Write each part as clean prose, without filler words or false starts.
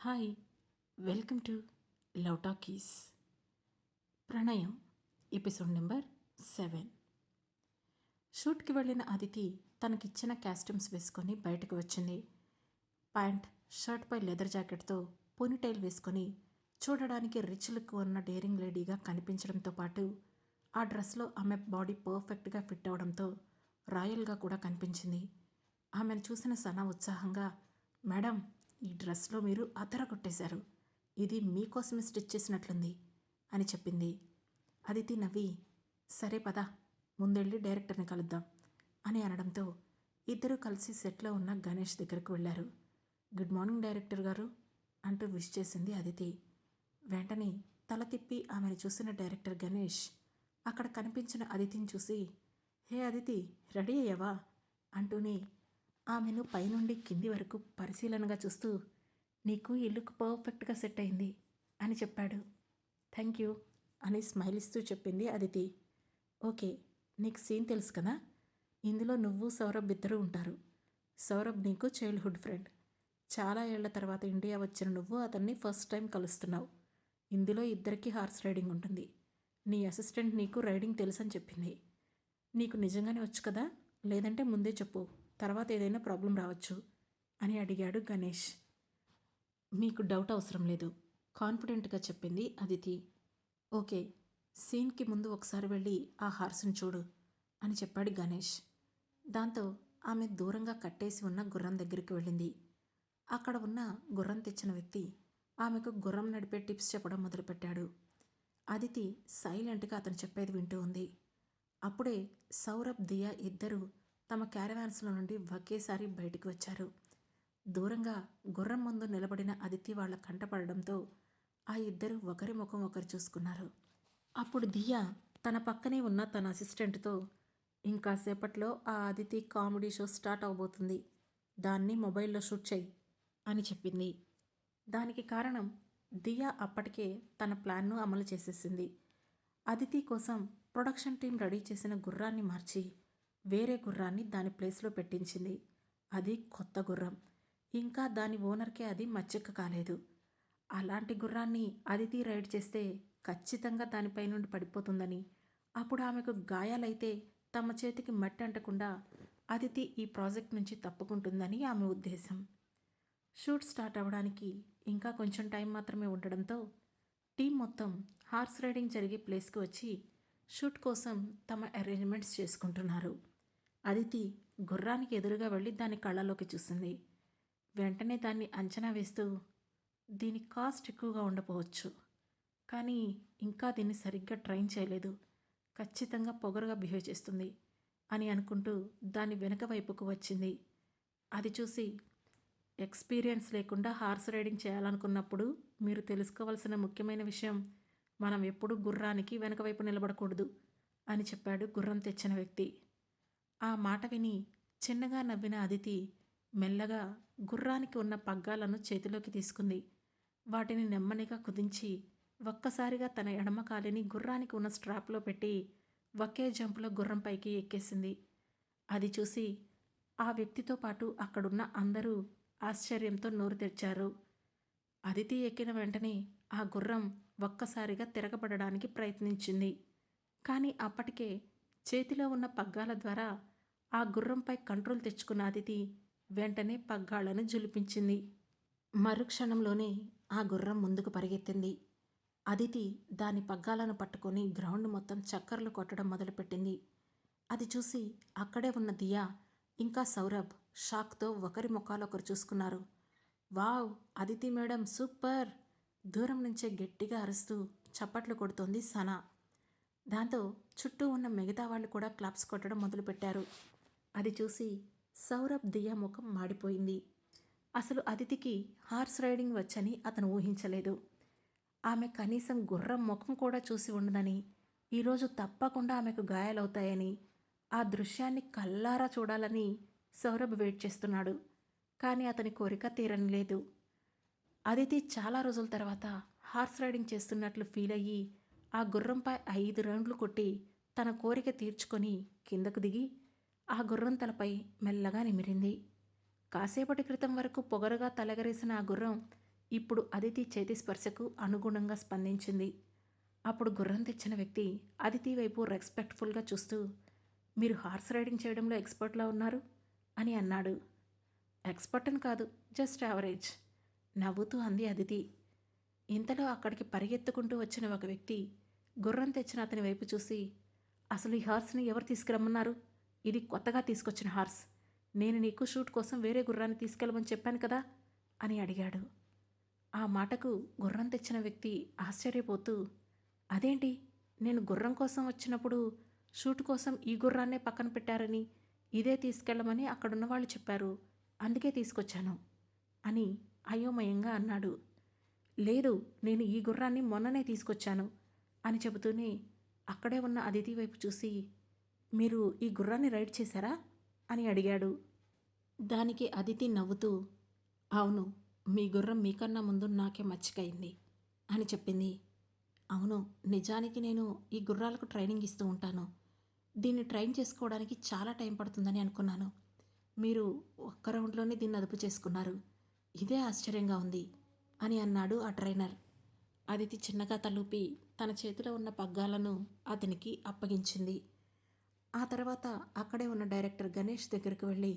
Hi, welcome to love talkies. ప్రణయం episode number 7. షూట్కి వెళ్ళిన అదితి తనకిచ్చిన కాస్ట్యూమ్స్ వేసుకొని బయటకు వచ్చింది. ప్యాంట్, షర్ట్పై లెదర్ జాకెట్తో పోనీటైల్ వేసుకొని చూడడానికి రిచ్ లుక్ ఉన్న డేరింగ్ లేడీగా కనిపించడంతో పాటు ఆ డ్రెస్లో ఆమె బాడీ పర్ఫెక్ట్గా ఫిట్ అవడంతో రాయల్గా కూడా కనిపించింది. ఆమెను చూసిన సనా ఉత్సాహంగా, మేడం, ఈ డ్రెస్లో మీరు అదరగొట్టేశారు. ఇది మీకోసమే స్టిచ్ చేసినట్లుంది అని చెప్పింది. అదితి నవ్వి, సరే పద, ముందెళ్ళి డైరెక్టర్ని కలుద్దాం అని అనడంతో ఇద్దరూ కలిసి సెట్లో ఉన్న గణేష్ దగ్గరకు వెళ్ళారు. గుడ్ మార్నింగ్ డైరెక్టర్ గారు అంటూ విష్ చేసింది అదితి. వెంటనే తల తిప్పి ఆమెను చూసిన డైరెక్టర్ గణేష్ అక్కడ కనిపించిన అదితిని చూసి, హే అదితి, రెడీ అయ్యావా అంటూనే ఆమెను పైనుండి కింది వరకు పరిశీలనగా చూస్తూ, నీకు ఈ లుక్ పర్ఫెక్ట్గా సెట్ అయింది అని చెప్పాడు. థ్యాంక్ యూ అని స్మైల్ ఇస్తూ చెప్పింది అదితి. ఓకే, నీకు సీన్ తెలుసు కదా, ఇందులో నువ్వు సౌరభ్ ఇద్దరూ ఉంటారు. సౌరభ్ నీకు చైల్డ్హుడ్ ఫ్రెండ్. చాలా ఏళ్ల తర్వాత ఇండియా వచ్చిన నువ్వు అతన్ని ఫస్ట్ టైం కలుస్తున్నావు. ఇందులో ఇద్దరికీ హార్స్ రైడింగ్ ఉంటుంది. నీ అసిస్టెంట్ నీకు రైడింగ్ తెలుసని చెప్పింది. నీకు నిజంగానే వచ్చు కదా, లేదంటే ముందే చెప్పు, తర్వాత ఏదైనా ప్రాబ్లం రావచ్చు అని అడిగాడు గణేష్. మీకు డౌట్ అవసరం లేదు, కాన్ఫిడెంట్గా చెప్పింది అదితి. ఓకే, సీన్కి ముందు ఒకసారి వెళ్ళి ఆ హార్స్ని చూడు అని చెప్పాడు గణేష్. దాంతో ఆమె దూరంగా కట్టేసి ఉన్న గుర్రం దగ్గరికి వెళ్ళింది. అక్కడ ఉన్న గుర్రం తెచ్చిన వ్యక్తి ఆమెకు గుర్రం నడిపే టిప్స్ చెప్పడం మొదలుపెట్టాడు. అదితి సైలెంట్గా అతను చెప్పేది వింటూ ఉంది. అప్పుడే సౌరభ్, దియా ఇద్దరూ తమ క్యారవాన్స్లో నుండి ఒకేసారి బయటికి వచ్చారు. దూరంగా గుర్రం ముందు నిలబడిన అదితి వాళ్ళ కంటపడడంతో ఆ ఇద్దరు ఒకరి ముఖం ఒకరు చూసుకున్నారు. అప్పుడు దియా తన పక్కనే ఉన్న తన అసిస్టెంట్తో, ఇంకాసేపట్లో ఆ అదితి కామెడీ షో స్టార్ట్ అవబోతుంది, దాన్ని మొబైల్లో షూట్ చెయ్యి అని చెప్పింది. దానికి కారణం దియా అప్పటికే తన ప్లాన్ను అమలు చేసేసింది. అదితి కోసం ప్రొడక్షన్ టీం రెడీ చేసిన గుర్రాన్ని మార్చి వేరే గుర్రాన్ని దాని ప్లేస్లో పెట్టించింది. అది కొత్త గుర్రం. ఇంకా దాని ఓనర్కే అది మచ్చెక్క కాలేదు. అలాంటి గుర్రాన్ని అదితి రైడ్ చేస్తే ఖచ్చితంగా దానిపై నుండి పడిపోతుందని, అప్పుడు ఆమెకు గాయాలైతే తమ చేతికి మట్టి అంటకుండా అదితి ఈ ప్రాజెక్ట్ నుంచి తప్పుకుంటుందని ఆమె ఉద్దేశం. షూట్ స్టార్ట్ అవ్వడానికి ఇంకా కొంచెం టైం మాత్రమే ఉండడంతో టీం మొత్తం హార్స్ రైడింగ్ జరిగే ప్లేస్కి వచ్చి షూట్ కోసం తమ అరేంజ్మెంట్స్ చేసుకుంటున్నారు. అదితి గుర్రానికి ఎదురుగా వెళ్ళి దాని కళ్ళలోకి చూసింది. వెంటనే దాన్ని అంచనా వేస్తూ, దీని కాస్ట్ ఎక్కువగా ఉండకపోవచ్చు, కానీ ఇంకా దీన్ని సరిగ్గా ట్రైన్ చేయలేదు, ఖచ్చితంగా పొగరుగా బిహేవ్ చేస్తుంది అని అనుకుంటూ దాని వెనక వైపుకు వచ్చింది. అది చూసి, ఎక్స్పీరియన్స్ లేకుండా హార్స్ రైడింగ్ చేయాలనుకున్నప్పుడు మీరు తెలుసుకోవాల్సిన ముఖ్యమైన విషయం, మనం ఎప్పుడూ గుర్రానికి వెనక వైపు నిలబడకూడదు అని చెప్పాడు గుర్రం తెచ్చిన వ్యక్తి. ఆ మాట విని చిన్నగా నవ్విన అదితి మెల్లగా గుర్రానికి ఉన్న పగ్గాలను చేతిలోకి తీసుకుంది. వాటిని నెమ్మదిగా కుదించి ఒక్కసారిగా తన ఎడమ కాలిని గుర్రానికి ఉన్న స్ట్రాప్లో పెట్టి ఒకే జంపులో గుర్రంపైకి ఎక్కేసింది. అది చూసి ఆ వ్యక్తితో పాటు అక్కడున్న అందరూ ఆశ్చర్యంతో నోరు తెరిచారు. అదితి ఎక్కిన వెంటనే ఆ గుర్రం ఒక్కసారిగా తిరగబడడానికి ప్రయత్నించింది. కానీ అప్పటికే చేతిలో ఉన్న పగ్గాల ద్వారా ఆ గుర్రంపై కంట్రోల్ తెచ్చుకున్న అదితి వెంటనే పగ్గాలను జులిపించింది. మరుక్షణంలోనే ఆ గుర్రం ముందుకు పరిగెత్తింది. అదితి దాని పగ్గాలను పట్టుకొని గ్రౌండ్ మొత్తం చక్కర్లు కొట్టడం మొదలుపెట్టింది. అది చూసి అక్కడే ఉన్న దియా ఇంకా సౌరభ్ షాక్తో ఒకరి ముఖాలొకరు చూసుకున్నారు. Wow, Aditi madam super! దూరం నుంచే గట్టిగా అరుస్తూ చప్పట్లు కొడుతోంది సనా. దాంతో చుట్టూ ఉన్న మిగతా వాళ్ళు కూడా క్లాప్స్ కొట్టడం మొదలుపెట్టారు. అది చూసి సౌరభ్, దియా ముఖం మాడిపోయింది. అసలు అదితికి హార్స్ రైడింగ్ వచ్చని అతను ఊహించలేదు. ఆమె కనీసం గుర్రం ముఖం కూడా చూసి ఉండదని, ఈరోజు తప్పకుండా ఆమెకు గాయాలవుతాయని, ఆ దృశ్యాన్ని కల్లారా చూడాలని సౌరభ్ వెయిట్ చేస్తున్నాడు. కానీ అతని కోరిక తీరని లేదు. అదితి చాలా రోజుల తర్వాత హార్స్ రైడింగ్ చేస్తున్నట్లు ఫీల్ అయ్యి ఆ గుర్రంపై 5 రౌండ్లు కొట్టి తన కోరిక తీర్చుకొని కిందకు దిగి ఆ గుర్రం తలపై మెల్లగా నిమిరింది. కాసేపటి క్రితం వరకు పొగరుగా తలెగరేసిన ఆ గుర్రం ఇప్పుడు అదితి చేతి స్పర్శకు అనుగుణంగా స్పందించింది. అప్పుడు గుర్రం తెచ్చిన వ్యక్తి అదితి వైపు రెస్పెక్ట్ఫుల్గా చూస్తూ, మీరు హార్స్ రైడింగ్ చేయడంలో ఎక్స్పర్ట్లా ఉన్నారు అని అన్నాడు. ఎక్స్పర్ట్ అని కాదు, జస్ట్ యావరేజ్ నవ్వుతూ అంది అదితి. ఇంతలో అక్కడికి పరిగెత్తుకుంటూ వచ్చిన ఒక వ్యక్తి గుర్రం తెచ్చిన అతని వైపు చూసి, అసలు ఈ హార్స్ని ఎవరు తీసుకురమ్మన్నారు? ఇది కొత్తగా తీసుకొచ్చిన హార్స్. నేను నీకు షూట్ కోసం వేరే గుర్రాన్ని తీసుకెళ్ళమని చెప్పాను కదా అని అడిగాడు. ఆ మాటకు గుర్రం తెచ్చిన వ్యక్తి ఆశ్చర్యపోతూ, అదేంటి, నేను గుర్రం కోసం వచ్చినప్పుడు షూట్ కోసం ఈ గుర్రాన్నే పక్కన పెట్టారని, ఇదే తీసుకెళ్ళమని అక్కడున్న వాళ్ళు చెప్పారు, అందుకే తీసుకొచ్చాను అని అయోమయంగా అన్నాడు. లేదు, నేను ఈ గుర్రాన్ని మొన్ననే తీసుకొచ్చాను అని చెబుతూనే అక్కడే ఉన్న అదితి వైపు చూసి, మీరు ఈ గుర్రాన్ని రైడ్ చేశారా అని అడిగాడు. దానికి అదితి నవ్వుతూ, అవును, మీ గుర్రం మీకన్నా ముందు నాకే మచ్చికయింది అని చెప్పింది. అవును, నిజానికి నేను ఈ గుర్రాలకు ట్రైనింగ్ ఇస్తూ ఉంటాను. దీన్ని ట్రైన్ చేసుకోవడానికి చాలా టైం పడుతుందని అనుకున్నాను. మీరు ఒక్క రౌండ్లోనే దీన్ని అదుపు చేసుకున్నారు. ఇదే ఆశ్చర్యంగా ఉంది అని అన్నాడు ఆ ట్రైనర్. అదితి చిన్నగా తలూపి తన చేతిలో ఉన్న పగ్గాలను అతనికి అప్పగించింది. ఆ తర్వాత అక్కడే ఉన్న డైరెక్టర్ గణేష్ దగ్గరికి వెళ్ళి,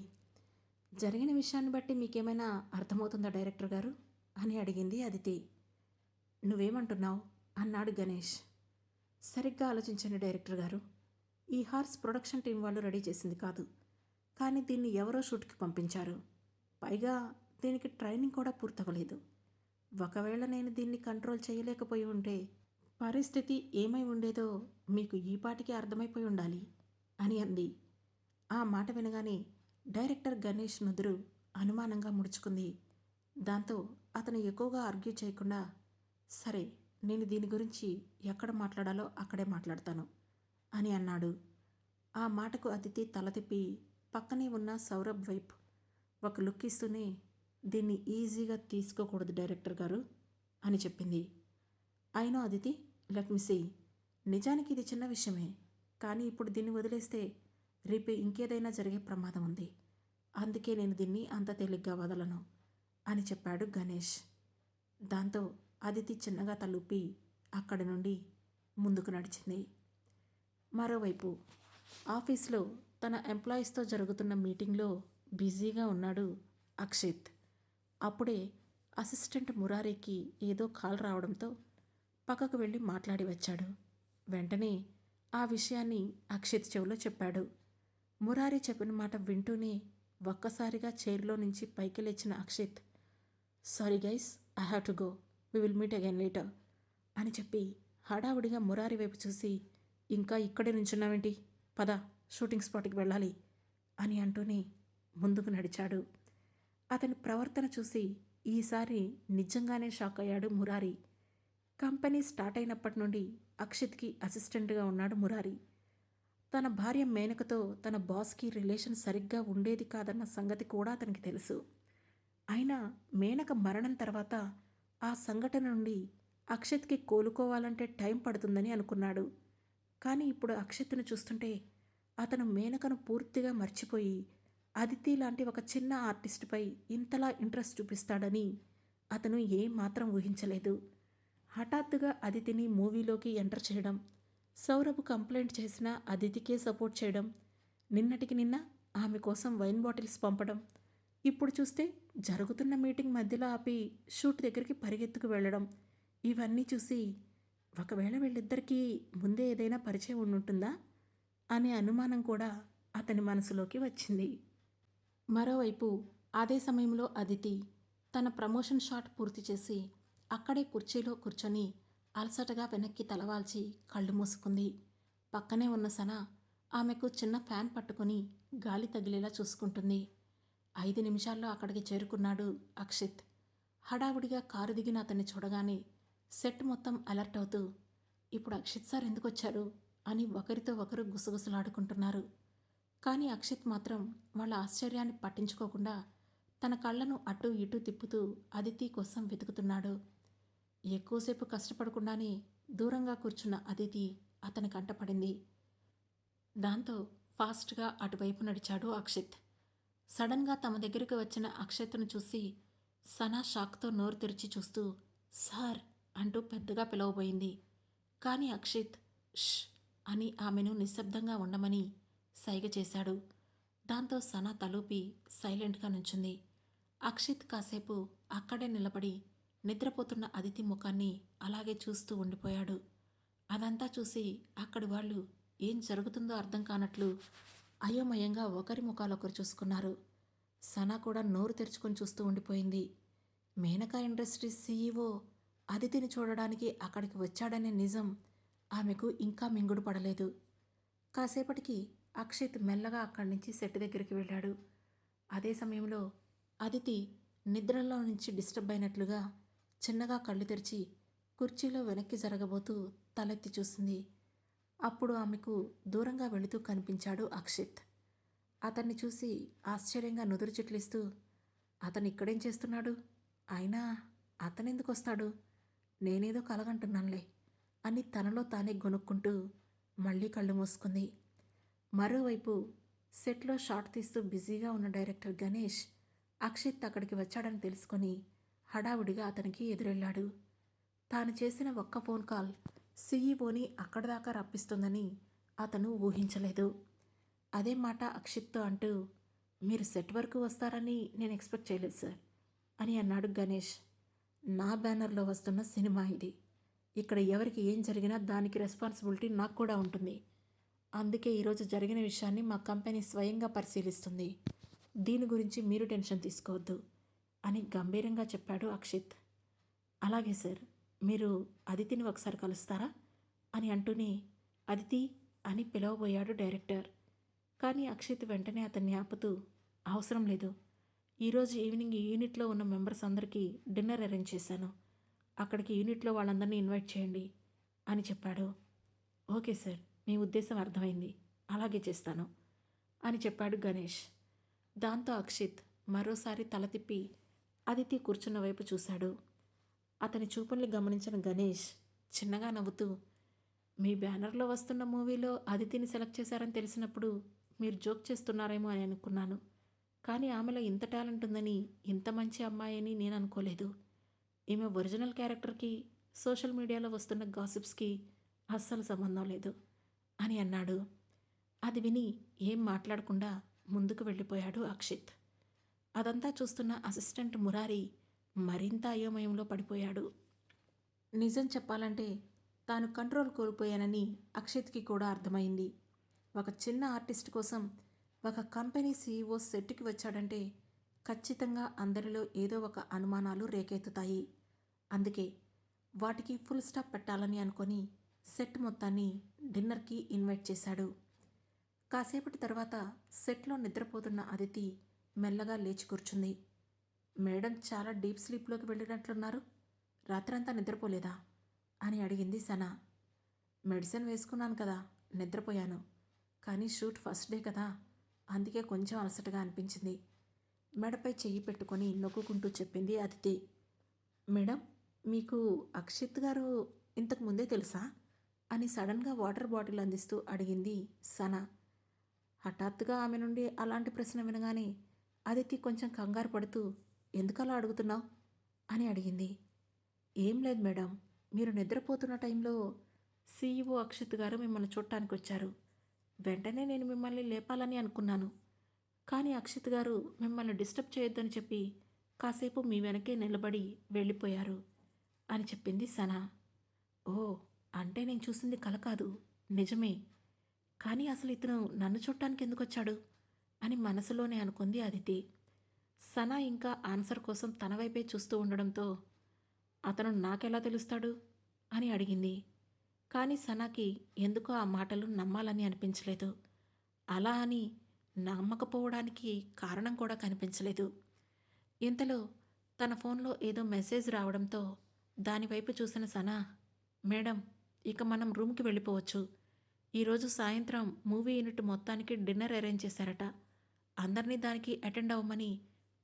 జరిగిన విషయాన్ని బట్టి మీకేమైనా అర్థమవుతుందా డైరెక్టర్ గారు అని అడిగింది అదితి. నువ్వేమంటున్నావు అన్నాడు గణేష్. సరిగ్గా ఆలోచించండి డైరెక్టర్ గారు. ఈ హార్స్ ప్రొడక్షన్ టీం వాళ్ళు రెడీ చేసింది కాదు, కానీ దీన్ని ఎవరో షూట్కి పంపించారు. పైగా దీనికి ట్రైనింగ్ కూడా పూర్తవలేదు. ఒకవేళ నేను దీన్ని కంట్రోల్ చేయలేకపోయి ఉంటే పరిస్థితి ఏమై ఉండేదో మీకు ఈపాటికి అర్థమైపోయి ఉండాలి అని అంది. ఆ మాట వినగానే డైరెక్టర్ గణేష్ నుదురు అనుమానంగా ముడుచుకుంది. దాంతో అతను ఎక్కువగా ఆర్గ్యూ చేయకుండా, సరే, నేను దీని గురించి ఎక్కడ మాట్లాడాలో అక్కడే మాట్లాడతాను అని అన్నాడు. ఆ మాటకు అదితి తల తిప్పి పక్కనే ఉన్న సౌరభ్ వైపు ఒక లుక్ ఇస్తూనే, దీన్ని ఈజీగా తీసుకోకూడదు డైరెక్టర్ గారు అని చెప్పింది. అయినో అదితి, లెట్ మీ సీ. నిజానికి ఇది చిన్న విషయమే, కానీ ఇప్పుడు దీన్ని వదిలేస్తే రేపు ఇంకేదైనా జరిగే ప్రమాదం ఉంది. అందుకే నేను దీన్ని అంత తేలిగ్గా వదలను అని చెప్పాడు గణేష్. దాంతో అదితి చిన్నగా తలూపి అక్కడి నుండి ముందుకు నడిచింది. మరోవైపు ఆఫీస్లో తన ఎంప్లాయీస్తో జరుగుతున్న మీటింగ్లో బిజీగా ఉన్నాడు అక్షిత్. అప్పుడే అసిస్టెంట్ మురారికి ఏదో కాల్ రావడంతో పక్కకు వెళ్ళి మాట్లాడి వచ్చాడు. వెంటనే ఆ విషయాన్ని అక్షిత్ చెవిలో చెప్పాడు. మురారి చెప్పిన మాట వింటూనే ఒక్కసారిగా చైర్లో నుంచి పైకి లేచిన Akshit, sorry guys, I have to go, we will meet again later అని చెప్పి హడావుడిగా మురారి వైపు చూసి, ఇంకా ఇక్కడే నుంచున్నావేంటి, పద షూటింగ్ స్పాట్కి వెళ్ళాలి అని అంటూనే ముందుకు నడిచాడు. అతని ప్రవర్తన చూసి ఈసారి నిజంగానే షాక్ అయ్యాడు మురారి. కంపెనీ స్టార్ట్ అయినప్పటి నుండి అక్షిత్కి అసిస్టెంట్గా ఉన్నాడు మురారి. తన భార్య మేనకతో తన బాస్కి రిలేషన్ సరిగ్గా ఉండేది కాదన్న సంగతి కూడా అతనికి తెలుసు. అయినా మేనక మరణం తర్వాత ఆ సంఘటన నుండి అక్షిత్కి కోలుకోవాలంటే టైం పడుతుందని అనుకున్నాడు. కానీ ఇప్పుడు అక్షిత్ను చూస్తుంటే అతను మేనకను పూర్తిగా మర్చిపోయి అదితి లాంటి ఒక చిన్న ఆర్టిస్టుపై ఇంతలా ఇంట్రెస్ట్ చూపిస్తాడని అతను ఏమాత్రం ఊహించలేదు. హఠాత్తుగా అదితిని మూవీలోకి ఎంటర్ చేయడం, సౌరభ్ కంప్లైంట్ చేసిన అదితికే సపోర్ట్ చేయడం, నిన్నటికి నిన్న ఆమె కోసం వైన్ బాటిల్స్ పంపడం, ఇప్పుడు చూస్తే జరుగుతున్న మీటింగ్ మధ్యలో ఆపి షూట్ దగ్గరికి పరిగెత్తుకు వెళ్ళడం, ఇవన్నీ చూసి ఒకవేళ వీళ్ళిద్దరికీ ముందే ఏదైనా పరిచయం ఉండుంటుందా అనే అనుమానం కూడా అతని మనసులోకి వచ్చింది. మరోవైపు అదే సమయంలో అదితి తన ప్రమోషన్ షాట్ పూర్తి చేసి అక్కడే కుర్చీలో కూర్చొని అలసటగా వెనక్కి తలవాల్చి కళ్ళు మూసుకుంది. పక్కనే ఉన్న సన ఆమెకు చిన్న ఫ్యాన్ పట్టుకొని గాలి తగిలేలా చూసుకుంటుంది. 5 నిమిషాల్లో అక్కడికి చేరుకున్నాడు అక్షిత్. హడావుడిగా కారు దిగిన అతన్ని చూడగానే సెట్ మొత్తం అలర్ట్ అవుతూ, ఇప్పుడు అక్షిత్ సార్ ఎందుకు వచ్చారు అని ఒకరితో ఒకరు గుసగుసలాడుకుంటున్నారు. కానీ అక్షిత్ మాత్రం వాళ్ళ ఆశ్చర్యాన్ని పట్టించుకోకుండా తన కళ్ళను అటూ ఇటూ తిప్పుతూ అదితి కోసం వెతుకుతున్నాడు. ఎక్కువసేపు కష్టపడకుండానే దూరంగా కూర్చున్న అదితి అతని కంటపడింది. దాంతో ఫాస్ట్గా అటువైపు నడిచాడు అక్షిత్. సడన్గా తమ దగ్గరకు వచ్చిన అక్షిత్ను చూసి సనా షాక్తో నోరు తెరిచి చూస్తూ సార్ అంటూ పెద్దగా పిలవబోయింది. కానీ అక్షిత్ ష్ అని ఆమెను నిశ్శబ్దంగా ఉండమని సైగ చేశాడు. దాంతో సనా తలూపి సైలెంట్గా నుంచుంది. అక్షిత్ కాసేపు అక్కడే నిలబడి నిద్రపోతున్న అదితి ముఖాన్ని అలాగే చూస్తూ ఉండిపోయాడు. అదంతా చూసి అక్కడి వాళ్ళు ఏం జరుగుతుందో అర్థం కానట్లు అయోమయంగా ఒకరి ముఖాలొకరు చూసుకున్నారు. సనా కూడా నోరు తెరుచుకొని చూస్తూ ఉండిపోయింది. మేనకా ఇండస్ట్రీస్ సీఈఓ అదితిని చూడడానికి అక్కడికి వచ్చాడనే నిజం ఆమెకు ఇంకా మింగుడు పడలేదు. కాసేపటికి అక్షిత్ మెల్లగా అక్కడి నుంచి సెట్ దగ్గరికి వెళ్ళాడు. అదే సమయంలో అదితి నిద్రలో నుంచి డిస్టర్బ్ అయినట్లుగా చిన్నగా కళ్ళు తెరిచి కుర్చీలో వెనక్కి జరగబోతూ తలెత్తి చూసింది. అప్పుడు ఆమెకు దూరంగా వెళుతూ కనిపించాడు అక్షిత్. అతన్ని చూసి ఆశ్చర్యంగా నుదురు చిట్లిస్తూ అతను ఇక్కడేం చేస్తున్నాడు? అయినా అతనెందుకు వస్తాడు? నేనేదో కలగంటున్నానులే అని తనలో తానే గొనుక్కుంటూ మళ్ళీ కళ్ళు మూసుకుంది. మరోవైపు సెట్లో షాట్ తీస్తూ బిజీగా ఉన్న డైరెక్టర్ గణేష్ అక్షిత్ అక్కడికి వచ్చాడని తెలుసుకొని హడావుడిగా అతనికి ఎదురెళ్ళాడు. తాను చేసిన ఒక్క ఫోన్ కాల్ సీఈఓని అక్కడిదాకా రప్పిస్తుందని అతను ఊహించలేదు. అదే మాట అక్షిత్తో అంటూ మీరు సెట్ వరకు వస్తారని నేను ఎక్స్పెక్ట్ చేయలేదు సార్ అని అన్నాడు గణేష్. నా బ్యానర్లో వస్తున్న సినిమా ఇది. ఇక్కడ ఎవరికి ఏం జరిగినా దానికి రెస్పాన్సిబిలిటీ నాకు కూడా ఉంటుంది. అందుకే ఈరోజు జరిగిన విషయాన్ని మా కంపెనీ స్వయంగా పరిశీలిస్తుంది. దీని గురించి మీరు టెన్షన్ తీసుకోవద్దు అని గంభీరంగా చెప్పాడు అక్షిత్. అలాగే సార్, మీరు అదితిని ఒకసారి కలుస్తారా అని అంటూనే అదితి అని పిలవబోయాడు డైరెక్టర్. కానీ అక్షిత్ వెంటనే అతన్ని ఆపుతూ అవసరం లేదు. ఈరోజు ఈవినింగ్ ఈ యూనిట్లో ఉన్న మెంబర్స్ అందరికీ డిన్నర్ అరేంజ్ చేశాను. అక్కడికి యూనిట్లో వాళ్ళందరినీ ఇన్వైట్ చేయండి అని చెప్పాడు. ఓకే సార్, మీ ఉద్దేశం అర్థమైంది, అలాగే చేస్తాను అని చెప్పాడు గణేష్. దాంతో అక్షిత్ మరోసారి తల తిప్పి అదితి కూర్చున్న వైపు చూశాడు. అతని చూపుల్ని గమనించిన గణేష్ చిన్నగా నవ్వుతూ మీ బ్యానర్లో వస్తున్న మూవీలో అదితిని సెలెక్ట్ చేశారని తెలిసినప్పుడు మీరు జోక్ చేస్తున్నారేమో అని అనుకున్నాను. కానీ ఆమెలో ఇంత టాలెంట్ ఉందని, ఇంత మంచి అమ్మాయి అని నేను అనుకోలేదు. ఈమె ఒరిజినల్ క్యారెక్టర్కి సోషల్ మీడియాలో వస్తున్న గాసిప్స్కి అస్సలు సంబంధం లేదు అని అన్నాడు. అది విని ఏం మాట్లాడకుండా ముందుకు వెళ్ళిపోయాడు అక్షిత్. అదంతా చూస్తున్న అసిస్టెంట్ మురారి మరింత అయోమయంలో పడిపోయాడు. నిజం చెప్పాలంటే తాను కంట్రోల్ కోల్పోయానని అక్షిత్కి కూడా అర్థమైంది. ఒక చిన్న ఆర్టిస్ట్ కోసం ఒక కంపెనీ సీఈఓ సెట్కి వచ్చాడంటే ఖచ్చితంగా అందరిలో ఏదో ఒక అనుమానాలు రేకెత్తుతాయి. అందుకే వాటికి ఫుల్ స్టాప్ పెట్టాలని అనుకొని సెట్ మొత్తాన్ని డిన్నర్కి ఇన్వైట్ చేశాడు. కాసేపటి తర్వాత సెట్లో నిద్రపోతున్న అదితి మెల్లగా లేచి కూర్చుంది. మేడం చాలా డీప్ స్లీప్లోకి వెళ్ళినట్లున్నారు, రాత్రంతా నిద్రపోలేదా అని అడిగింది సనా. మెడిసిన్ వేసుకున్నాను కదా, నిద్రపోయాను. కానీ షూట్ ఫస్ట్ డే కదా, అందుకే కొంచెం అలసటగా అనిపించింది. మెడపై చెయ్యి పెట్టుకొని నొక్కుంటూ చెప్పింది అదితి. మేడం, మీకు అక్షిత్ గారు ఇంతకు ముందే తెలుసా అని సడన్గా వాటర్ బాటిల్ అందిస్తూ అడిగింది సనా. హఠాత్తుగా ఆమె నుండి అలాంటి ప్రశ్న వినగానే అదితి కొంచెం కంగారు పడుతూ ఎందుకలా అడుగుతున్నావు అని అడిగింది. ఏం లేదు మేడం, మీరు నిద్రపోతున్న టైంలో సీఈఓ అక్షిత్ గారు మిమ్మల్ని చూడటానికి వచ్చారు. వెంటనే నేను మిమ్మల్ని లేపాలని అనుకున్నాను. కానీ అక్షిత్ గారు మిమ్మల్ని డిస్టర్బ్ చేయొద్దని చెప్పి కాసేపు మీ వెనకే నిలబడి వెళ్ళిపోయారు అని చెప్పింది సనా. ఓ, అంటే నేను చూసింది కల కాదు, నిజమే. కానీ అసలు ఇతను నన్ను చూడటానికి ఎందుకు వచ్చాడు అని మనసులోనే అనుకుంది అదితి. సనా ఇంకా ఆన్సర్ కోసం తన వైపే చూస్తూ ఉండడంతో అతను నాకెలా తెలుస్తాడు అని అడిగింది. కానీ సనాకి ఎందుకో ఆ మాటలు నమ్మాలని అనిపించలేదు. అలా అని నమ్మకపోవడానికి కారణం కూడా కనిపించలేదు. ఇంతలో తన ఫోన్లో ఏదో మెసేజ్ రావడంతో దానివైపు చూసిన సనా, మేడం, ఇక మనం రూమ్కి వెళ్ళిపోవచ్చు. ఈరోజు సాయంత్రం మూవీ యూనిట్ మొత్తానికి డిన్నర్ అరేంజ్ చేశారట. అందరినీ దానికి అటెండ్ అవ్వమని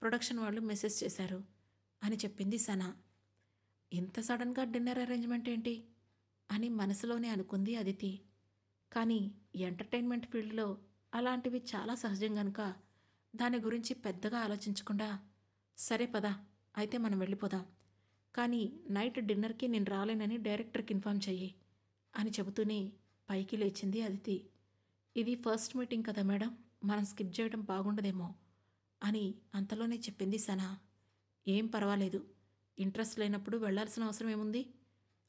ప్రొడక్షన్ వాళ్ళు మెసేజ్ చేశారు అని చెప్పింది సనా. ఇంత సడన్గా డిన్నర్ అరేంజ్మెంట్ ఏంటి అని మనసులోనే అనుకుంది అదితి. కానీ ఎంటర్టైన్మెంట్ ఫీల్డ్లో అలాంటివి చాలా సహజం కనుక దాని గురించి పెద్దగా ఆలోచించకుండా సరే పద అయితే మనం వెళ్ళిపోదాం. కానీ నైట్ డిన్నర్కి నేను రాలేనని డైరెక్టర్కి ఇన్ఫామ్ చెయ్యి అని చెబుతూనే పైకి లేచింది అదితి. ఇది ఫస్ట్ మీటింగ్ కదా మేడం, మనం స్కిప్ చేయడం బాగుండదేమో అని అంతలోనే చెప్పింది సనా. ఏం పర్వాలేదు, ఇంట్రెస్ట్ లేనప్పుడు వెళ్లాల్సిన అవసరం ఏముంది,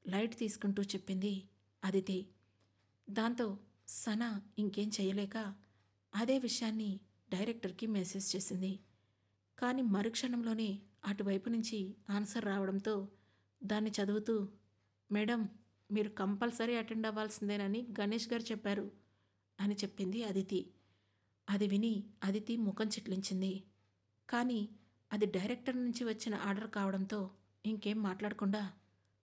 లైట్ తీసుకుంటూ చెప్పింది అదితి. దాంతో సనా ఇంకేం చేయలేక అదే విషయాన్ని డైరెక్టర్కి మెసేజ్ చేసింది. కానీ మరుక్షణంలోనే అటువైపు నుంచి ఆన్సర్ రావడంతో దాన్ని చదువుతూ, మేడం మీరు కంపల్సరీ అటెండ్ అవ్వాల్సిందేనని గణేష్ గారు చెప్పారు అని చెప్పింది అదితి. అది విని అదితి ముఖం చిట్లించింది. కానీ అది డైరెక్టర్ నుంచి వచ్చిన ఆర్డర్ కావడంతో ఇంకేం మాట్లాడకుండా,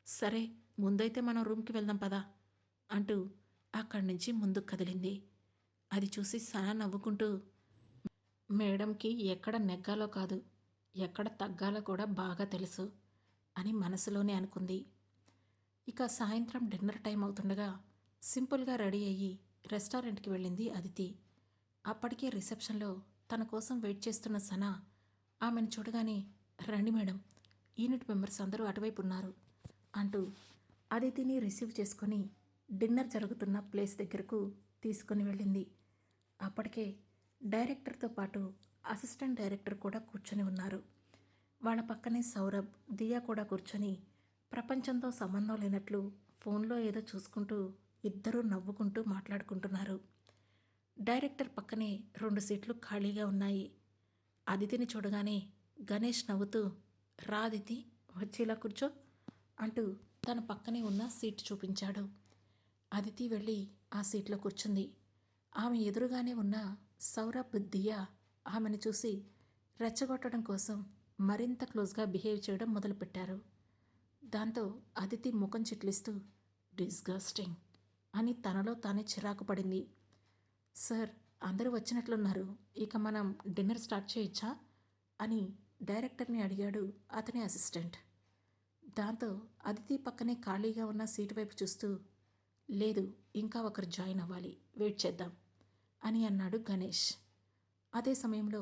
సరే ముందైతే మనం రూమ్కి వెళ్దాం పదా అంటూ అక్కడి నుంచి ముందుకు కదిలింది. అది చూసి సనా నవ్వుకుంటూ, మేడంకి ఎక్కడ నెగ్గాలో కాదు, ఎక్కడ తగ్గాలో కూడా బాగా తెలుసు అని మనసులోనే అనుకుంది. ఇక సాయంత్రం డిన్నర్ టైం అవుతుండగా సింపుల్గా రెడీ అయ్యి రెస్టారెంట్కి వెళ్ళింది అదితి. అప్పటికే రిసెప్షన్లో తన కోసం వెయిట్ చేస్తున్న సనా ఆమెను చూడగానే, రండి మేడం, యూనిట్ మెంబర్స్ అందరూ అటువైపు ఉన్నారు అంటూ అదితిని రిసీవ్ చేసుకొని డిన్నర్ జరుగుతున్న ప్లేస్ దగ్గరకు తీసుకుని వెళ్ళింది. అప్పటికే డైరెక్టర్తో పాటు అసిస్టెంట్ డైరెక్టర్ కూడా కూర్చొని ఉన్నారు. వాళ్ళ పక్కనే సౌరభ్, దియా కూడా కూర్చొని ప్రపంచంతో సంబంధం లేనట్లు ఫోన్లో ఏదో చూసుకుంటూ ఇద్దరూ నవ్వుకుంటూ మాట్లాడుకుంటున్నారు. డైరెక్టర్ పక్కనే 2 సీట్లు ఖాళీగా ఉన్నాయి. అదితిని చూడగానే గణేష్ నవ్వుతూ, రా అదితి, వచ్చి ఇలా కూర్చో అంటూ తన పక్కనే ఉన్న సీట్ చూపించాడు. అదితి వెళ్ళి ఆ సీట్లో కూర్చుంది. ఆమె ఎదురుగానే ఉన్న సౌరభ్, దియా ఆమెను చూసి రెచ్చగొట్టడం కోసం మరింత క్లోజ్గా బిహేవ్ చేయడం మొదలుపెట్టారు. దాంతో అదితి ముఖం చిట్లిస్తూ, డిస్గస్టింగ్ అని తనలో తానే చిరాకు పడింది. సార్, అందరూ వచ్చినట్లున్నారు, ఇక మనం డిన్నర్ స్టార్ట్ చేయొచ్చా అని డైరెక్టర్ని అడిగాడు అతని అసిస్టెంట్. దాంతో అదితి పక్కనే ఖాళీగా ఉన్న సీటు వైపు చూస్తూ, లేదు, ఇంకా ఒకరు జాయిన్ అవ్వాలి, వెయిట్ చేద్దాం అని అన్నాడు గణేష్. అదే సమయంలో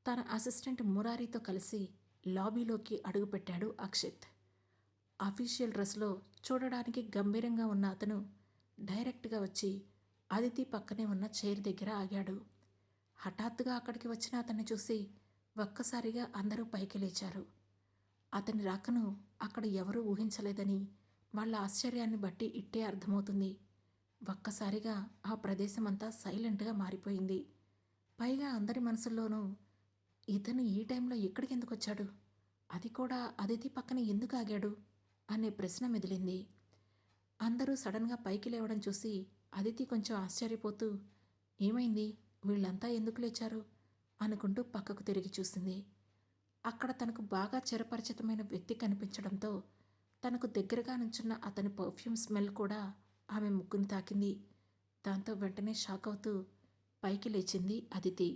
తన అసిస్టెంట్ మురారితో కలిసి లాబీలోకి అడుగుపెట్టాడు అక్షిత్. అఫీషియల్ డ్రెస్లో చూడడానికి గంభీరంగా ఉన్న అతను డైరెక్ట్గా వచ్చి అదితి పక్కనే ఉన్న చైర్ దగ్గర ఆగాడు. హఠాత్తుగా అక్కడికి వచ్చిన అతన్ని చూసి ఒక్కసారిగా అందరూ పైకి లేచారు. అతని రాకను అక్కడ ఎవరూ ఊహించలేదని వాళ్ళ ఆశ్చర్యాన్ని బట్టి ఇట్టే అర్థమవుతుంది. ఒక్కసారిగా ఆ ప్రదేశమంతా సైలెంట్గా మారిపోయింది. పైగా అందరి మనసుల్లోనూ, ఇతను ఈ టైంలో ఇక్కడికి ఎందుకు వచ్చాడు, అది కూడా అదితి పక్కన ఎందుకు ఆగాడు అనే ప్రశ్న మెదిలింది. అందరూ సడన్గా పైకి లేవడం చూసి అదితి కొంచెం ఆశ్చర్యపోతూ, ఏమైంది, వీళ్ళంతా ఎందుకు లేచారు అనుకుంటూ పక్కకు తిరిగి చూసింది. అక్కడ తనకు బాగా చిరపరిచితమైన వ్యక్తి కనిపించడంతో తనకు దగ్గరగా నుంచున్న అతని పర్ఫ్యూమ్ స్మెల్ కూడా ఆమె ముక్కుని తాకింది. దాంతో వెంటనే షాక్ అవుతూ పైకి లేచింది అదితి.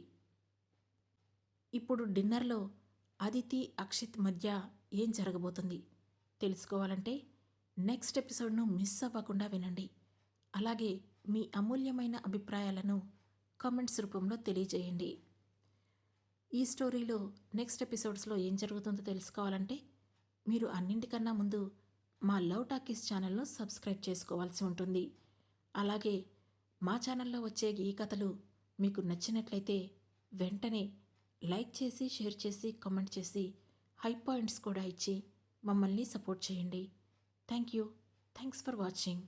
ఇప్పుడు డిన్నర్లో అదితి, అక్షిత్ మధ్య ఏం జరగబోతుంది తెలుసుకోవాలంటే నెక్స్ట్ ఎపిసోడ్ను మిస్ అవ్వకుండా వినండి. అలాగే మీ అమూల్యమైన అభిప్రాయాలను కామెంట్స్ రూపంలో తెలియజేయండి. ఈ స్టోరీలో నెక్స్ట్ ఎపిసోడ్స్లో ఏం జరుగుతుందో తెలుసుకోవాలంటే మీరు అన్నింటికన్నా ముందు మా లవ్ టాకీస్ ఛానల్ను సబ్స్క్రైబ్ చేసుకోవాల్సి ఉంటుంది. అలాగే మా ఛానల్లో వచ్చే ఈ కథలు మీకు నచ్చినట్లయితే వెంటనే లైక్ చేసి, షేర్ చేసి, కామెంట్ చేసి, హై పాయింట్స్ కూడా ఇచ్చి మమ్మల్ని సపోర్ట్ చేయండి. Thank you. Thanks for watching.